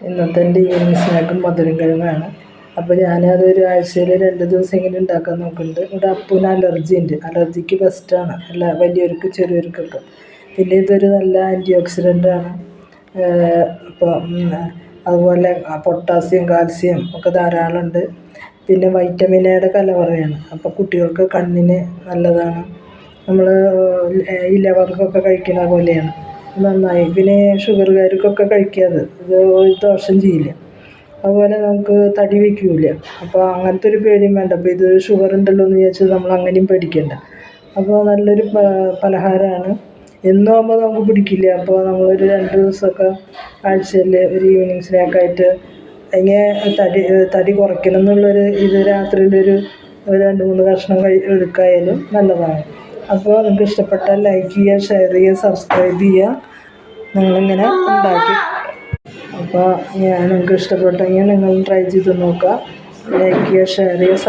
ഇന്നത്തെ എൻ്റെ ഈവനിങ് സ്നാക്കും മധുരം കിഴങ്ങാണ്. അപ്പോൾ ഞാനതൊരു ആഴ്ചയിൽ 2 ദിവസമെങ്കിലും ഉണ്ടാക്കാൻ നോക്കുന്നുണ്ട്. ഇവിടെ അപ്പൂന് അലർജി ഉണ്ട്. അലർജിക്ക് ബെസ്റ്റാണ്, വലിയവർക്ക് ചെറിയവർക്കൊക്കെ. പിന്നെ ഇതൊരു നല്ല ആൻറ്റി ഓക്സിഡൻ്റാണ്. ഇപ്പോൾ അതുപോലെ പൊട്ടാസ്യം കാൽസ്യം ഒക്കെ ധാരാളമുണ്ട്. പിന്നെ വൈറ്റമിൻ എയുടെ കലവറയാണ്. അപ്പോൾ കുട്ടികൾക്ക് കണ്ണിന് നല്ലതാണ്. നമ്മൾ ഇലവർഗ്ഗമൊക്കെ കഴിക്കുന്ന പോലെയാണ്, നന്നായി. പിന്നെ ഷുഗറുകാർക്കൊക്കെ കഴിക്കാതെ ഇത് ഒരു ദോഷം ചെയ്യില്ല. അതുപോലെ നമുക്ക് തടി വയ്ക്കില്ല. അപ്പോൾ അങ്ങനത്തെ ഒരു പേടിയും വേണ്ട. അപ്പോൾ ഇത് ഷുഗർ ഉണ്ടല്ലോ എന്ന് വിചാരിച്ച് നമ്മൾ അങ്ങനെയും പേടിക്കണ്ട. അപ്പോൾ നല്ലൊരു പലഹാരമാണ്. എന്നും ആകുമ്പോൾ നമുക്ക് പിടിക്കില്ല. അപ്പോൾ നമ്മളൊരു 2 ദിവസമൊക്കെ ആഴ്ചയിൽ ഒരു ഈവനിങ് സ്നാക്കായിട്ട് ഇങ്ങനെ തടി കുറയ്ക്കണം എന്നുള്ളൊരു ഇത് രാത്രിയിലൊരു 2-3 കഷ്ണം എടുക്കായാലും നല്ലതാണ്. അപ്പോൾ നിങ്ങൾക്ക് ഇഷ്ടപ്പെട്ടാൽ ലൈക്ക് ചെയ്യുക, ഷെയർ ചെയ്യുക, സബ്സ്ക്രൈബ് ചെയ്യുക. നിങ്ങളിങ്ങനെ ഉണ്ടാക്കി. അപ്പോൾ നിങ്ങൾക്ക് ഇഷ്ടപ്പെട്ടെങ്കിൽ നിങ്ങൾ ട്രൈ ചെയ്ത് നോക്കുക. ലൈക്ക് ചെയ്യുക, ഷെയർ ചെയ്യുക,